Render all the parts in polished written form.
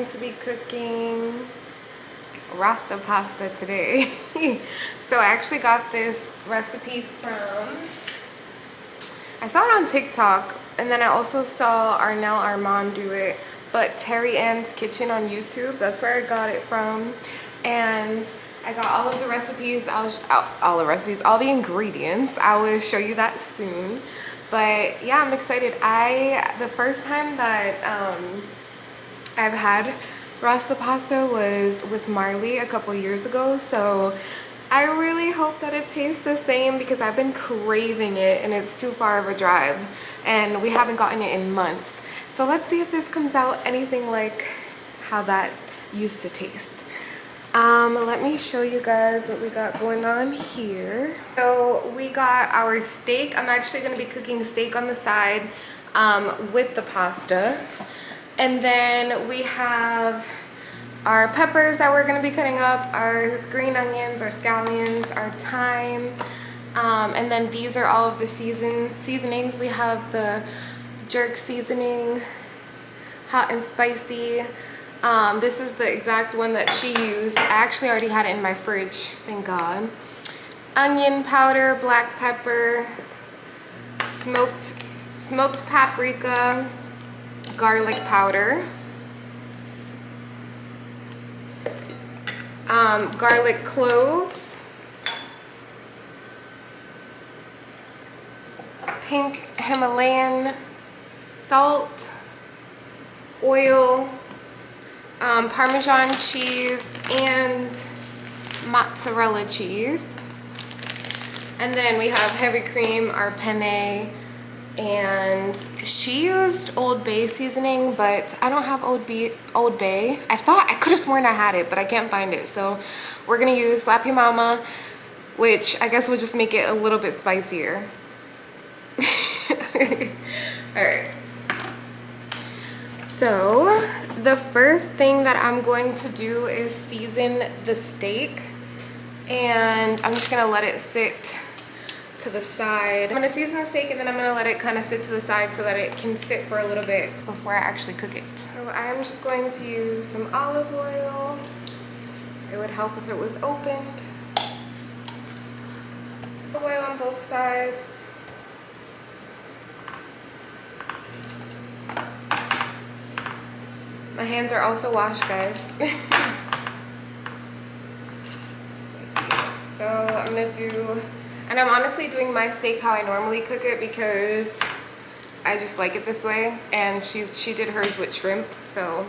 going to be cooking RASTA pasta today. So I actually got this recipe from, I saw it on TikTok, and then I also saw our mom do it, but Terri Ann's Kitchen on YouTube, that's where I got it from. And I got all of the recipes, all the ingredients. I will show you that soon. But yeah, I'm excited. The first time that I've had RASTA pasta was with Marley a couple years ago, so I really hope that it tastes the same because I've been craving it and it's too far of a drive and we haven't gotten it in months. So let's see if this comes out anything like how that used to taste. Let me show you guys what we got going on here. So we got our steak. I'm actually going to be cooking steak on the side with the pasta. And then we have our peppers that we're going to be cutting up, our green onions, our scallions, our thyme. And then these are all of the seasonings. We have the jerk seasoning, hot and spicy. This is the exact one that she used. I actually already had it in my fridge, thank God. Onion powder, black pepper, smoked paprika, garlic powder, garlic cloves, pink Himalayan salt, oil, Parmesan cheese, and mozzarella cheese. And then we have heavy cream, our penne, and she used Old Bay seasoning, but I don't have Old Bay. I could have sworn I had it, but I can't find it. So we're gonna use Slap Your Mama, which I guess will just make it a little bit spicier. All right. So the first thing that I'm going to do is season the steak, and I'm just gonna let it sit to the side. I'm gonna season the steak and then I'm gonna let it kind of sit to the side so that it can sit for a little bit before I actually cook it. So I'm just going to use some olive oil. It would help if it was opened. Oil on both sides. My hands are also washed, guys. So I'm gonna do, and I'm honestly doing my steak how I normally cook it because I just like it this way, and she did hers with shrimp, so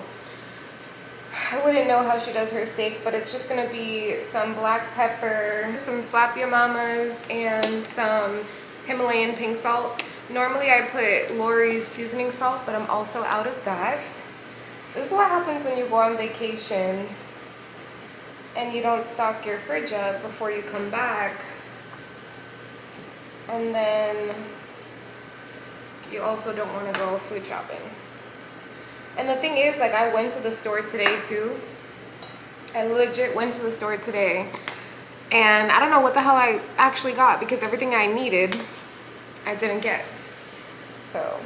I wouldn't know how she does her steak, but it's just gonna be some black pepper, some Slap Your Mamas, and some Himalayan pink salt. Normally I put Lori's seasoning salt, but I'm also out of that. This is what happens when you go on vacation and you don't stock your fridge up before you come back. And then you also don't want to go food shopping. And the thing is, like, I went to the store today too. I legit went to the store today. And I don't know what the hell I actually got because everything I needed, I didn't get. So,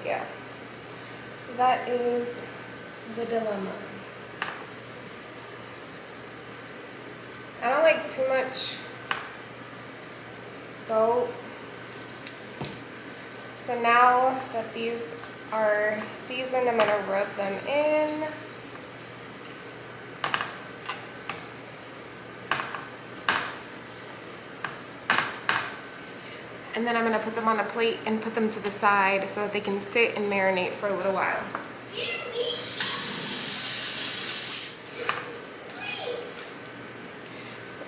yeah. That is the dilemma. I don't like too much salt. So now that these are seasoned, I'm gonna rub them in. And then I'm gonna put them on a plate and put them to the side so that they can sit and marinate for a little while.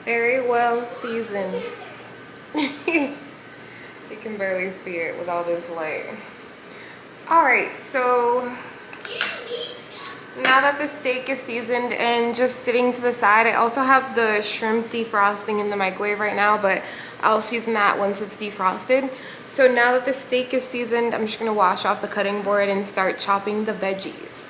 Very well seasoned. You can barely see it with all this light. All right, so now that the steak is seasoned and just sitting to the side, I also have the shrimp defrosting in the microwave right now, but I'll season that once it's defrosted. So now that the steak is seasoned, I'm just gonna wash off the cutting board and start chopping the veggies.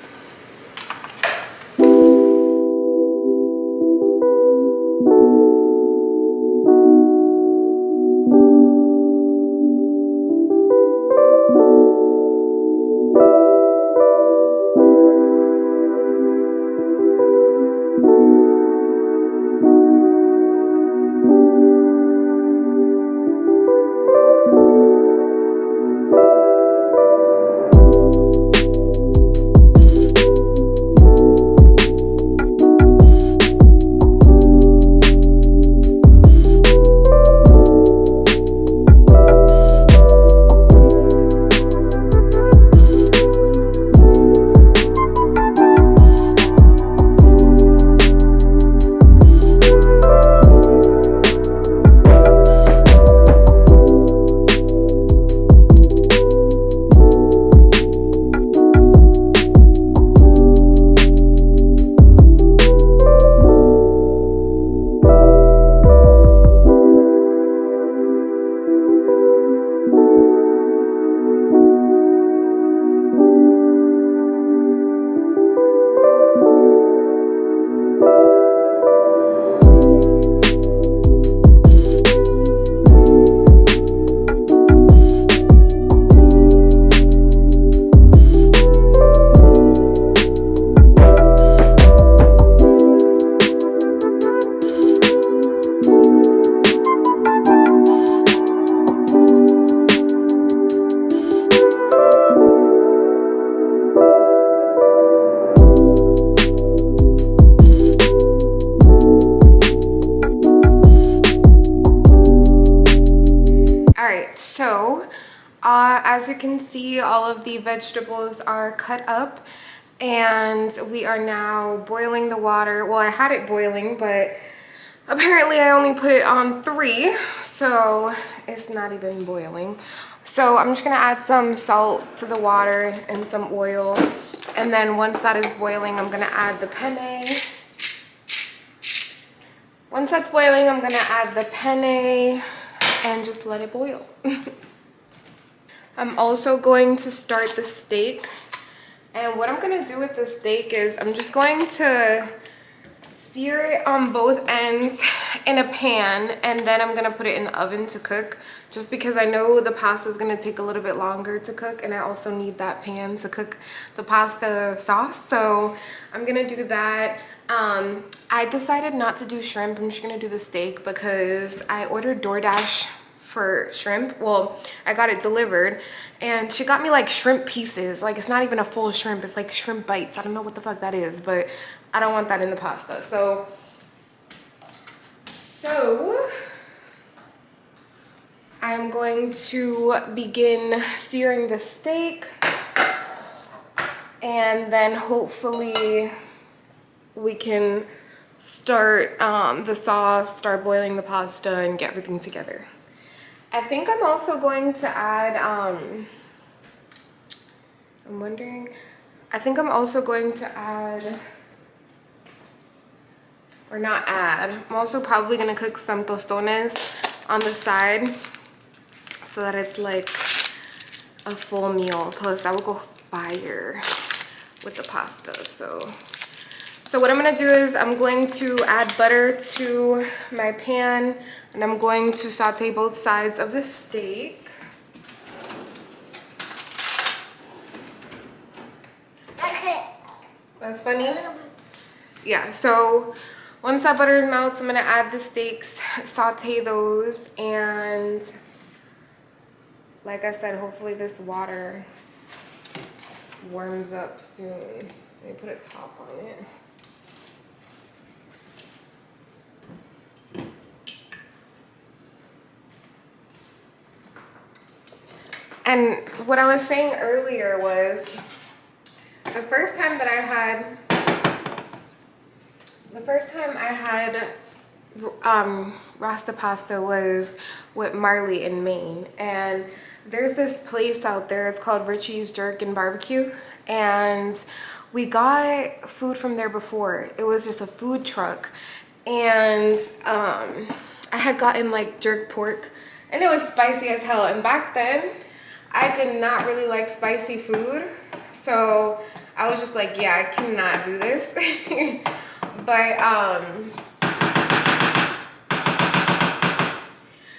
So as you can see, all of the vegetables are cut up and we are now boiling the water. Well, I had it boiling, but apparently I only put it on 3, so it's not even boiling. So I'm just gonna add some salt to the water and some oil. And then once that is boiling, I'm gonna add the penne. Once that's boiling, I'm gonna add the penne and just let it boil. I'm also going to start the steak. And what I'm gonna do with the steak is I'm just going to sear it on both ends in a pan, and then I'm gonna put it in the oven to cook, just because I know the pasta is gonna take a little bit longer to cook, and I also need that pan to cook the pasta sauce. So I'm gonna do that. I decided not to do shrimp. I'm just gonna do the steak because I ordered DoorDash for shrimp. Well, I got it delivered and she got me like shrimp pieces. Like, it's not even a full shrimp, it's like shrimp bites. I don't know what the fuck that is, but I don't want that in the pasta. So I'm going to begin searing the steak, and then hopefully we can start the sauce, start boiling the pasta, and get everything together. I think I'm also going to add, I think I'm also going to add, or not add, I'm also probably gonna cook some tostones on the side so that it's like a full meal. Plus that will go fire with the pasta. So what I'm gonna do is I'm going to add butter to my pan, and I'm going to saute both sides of the steak. That's funny? Yeah, so once that butter melts, I'm gonna add the steaks, saute those, and like I said, hopefully this water warms up soon. Let me put a top on it. And what I was saying earlier was the first time I had Rasta pasta was with Marley in Maine, and there's this place out there, it's called Richie's Jerk and Barbecue, and we got food from there before. It was just a food truck, and I had gotten like jerk pork, and it was spicy as hell. And back then I did not really like spicy food, so I was just like, yeah, I cannot do this. But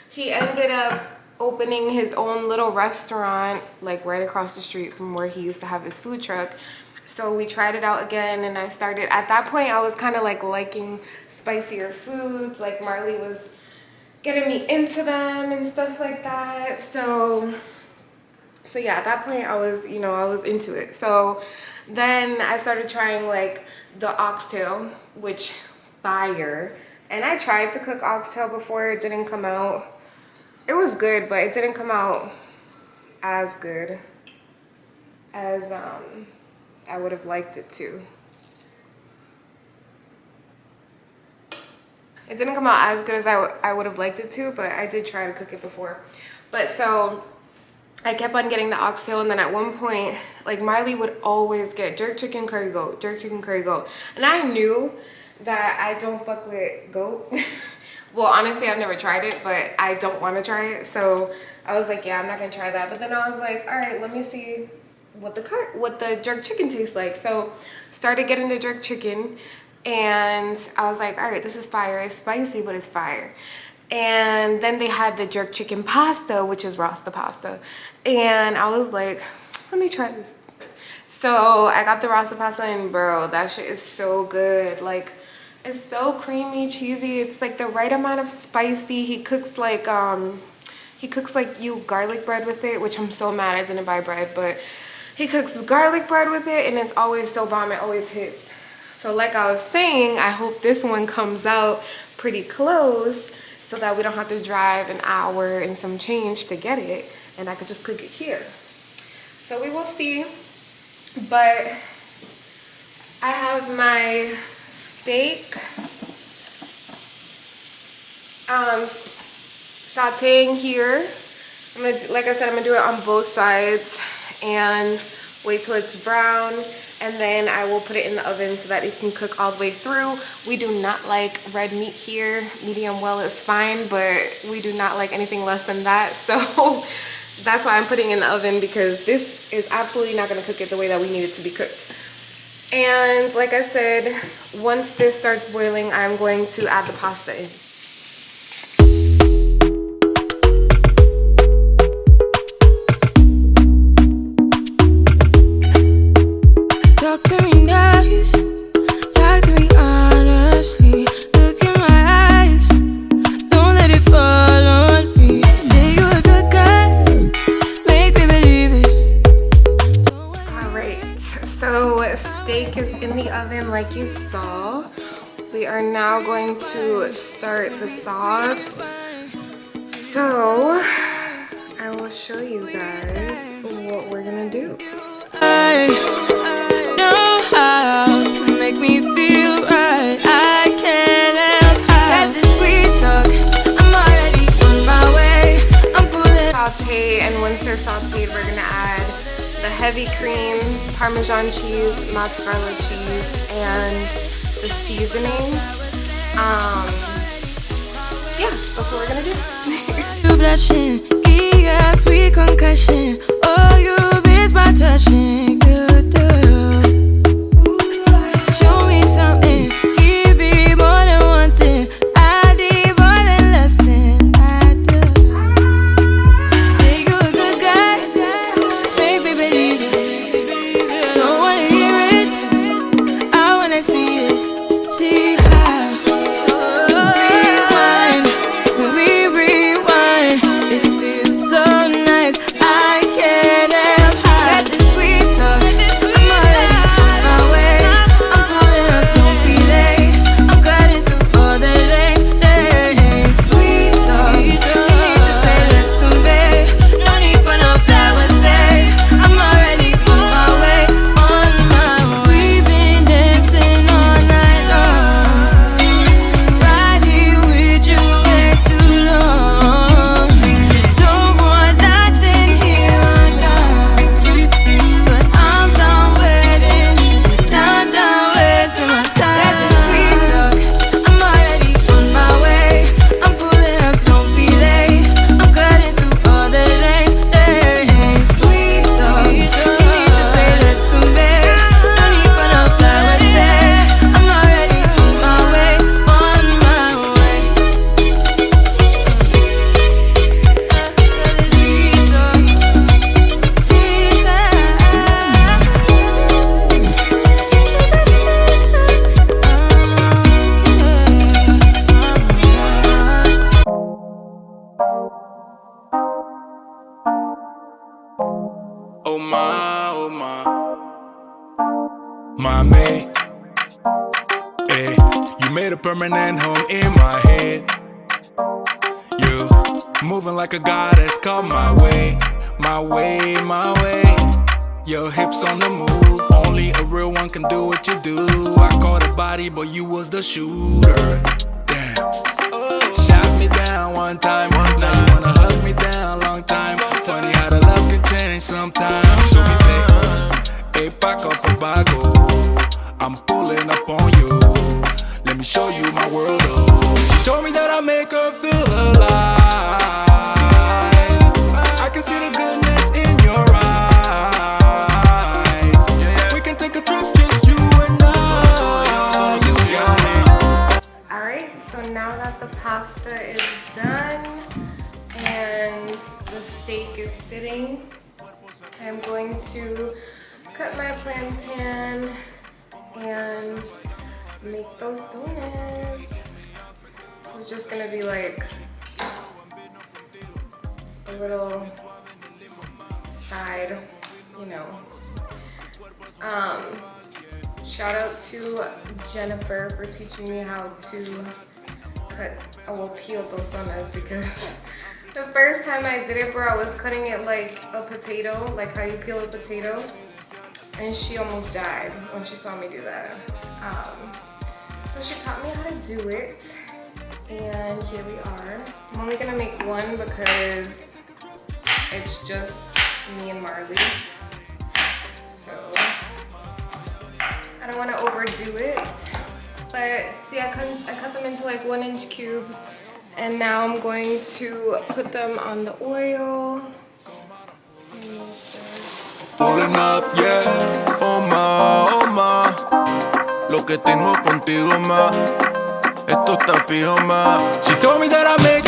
he ended up opening his own little restaurant like right across the street from where he used to have his food truck. So we tried it out again, and I started, at that point I was kind of like liking spicier foods, like Marley was getting me into them and stuff like that. So yeah, at that point I was, you know, I was into it. So then I started trying like the oxtail, which fire. And I tried to cook oxtail before. It didn't come out. It was good, but it didn't come out as good as I would have liked it to. It didn't come out as good as I would have liked it to, but I did try to cook it before. But so I kept on getting the oxtail, and then at one point, like Marley would always get jerk chicken curry goat, jerk chicken curry goat. And I knew that I don't fuck with goat. Well, honestly, I've never tried it, but I don't want to try it. So I was like, yeah, I'm not gonna try that. But then I was like, all right, let me see what the jerk chicken tastes like. So started getting the jerk chicken, and I was like, all right, this is fire. It's spicy, but it's fire. And then they had the jerk chicken pasta, which is Rasta pasta, and I was like, let me try this. So I got the Rasta pasta, and bro, that shit is so good. Like, it's so creamy, cheesy. It's like the right amount of spicy. He cooks like you garlic bread with it, which I'm so mad I didn't buy bread, but he cooks garlic bread with it, and it's always so bomb. It always hits. So like I was saying, I hope this one comes out pretty close so that we don't have to drive an hour and some change to get it, and I could just cook it here. So we will see. But I have my steak sauteing here. I'm gonna, like I said, I'm gonna do it on both sides and wait till it's brown, and then I will put it in the oven so that it can cook all the way through. We do not like red meat here. Medium well is fine, but we do not like anything less than that. So that's why I'm putting it in the oven, because this is absolutely not gonna cook it the way that we need it to be cooked. And like I said, once this starts boiling, I'm going to add the pasta in. Talk to me nice, talk to me honestly. Look in my eyes, don't let it fall on me. Say you a good guy, make me believe it. Alright, so steak is in the oven like you saw. We are now going to start the sauce. So I will show you guys what we're gonna do. How to make me feel right. I can't help how this sweet talk. I'm already on my way. I'm pulling. Saute, and once they're sauteed, we're gonna add the heavy cream, Parmesan cheese, mozzarella cheese, and the seasonings. Yeah, that's what we're gonna do. You blushing, yeah, sweet concussion. Oh, you miss my touching. Good girl. Show me something, give me more than one thing. I need more than less than I do. Say you a good guy, make me believe it. Don't wanna hear it, I wanna see it. See how rewind, when we rewind, it feels so nice. I can't help how got this sweet talk. I'm already on my way. I'm pulling up, don't be late. I'm cutting through all the lanes. Sweet talk, you need to say less to me. No need for no flowers, babe. I'm already on my way, on my way. We've been dancing all night long, right here with you way too long. Don't want nothing here or now, but I'm done waiting, done wasting my time. Got this sweet talk, I'm already on my way. I'm pulling up, don't be late. I'm cutting through all the lanes. Sweet talk, you need to say less to me. No need for no flowers, babe. I'm already on my way, on my way. Sweet talk, sweet Oh my mate, you made a permanent home in my head. You moving like a goddess, come my way, my way, my way. Your hips on the move, only a real one can do what you do. I caught a body, but you was the shooter. Damn. Shot me down one time. Now you wanna hug me down long time. Funny how the love can change sometimes. So we say, hey, Paco Pabago, I'm pulling up on you. Let me show you my world. Oh. She told me that I make her feel alive. I can see the goodness in your eyes. We can take a trip, just you and I. You got it. Alright, so now that the pasta is done and the steak is sitting, I'm going to cut my plantain and make those donuts. This is just gonna be like a little side, you know. Shout out to Jennifer for teaching me how to peeled those donuts because the first time I did it, bro, I was cutting it like a potato, like how you peel a potato, and she almost died when she saw me do that. So she taught me how to do it, and here we are. I'm only gonna make one because it's just me and Marley. So I don't want to overdo it. But see, I cut them into like 1-inch cubes, and now I'm going to put them on the oil. Pulling up, yeah, oh ma, lo que tengo contigo, ma, esto está fijo, ma. She told me that I make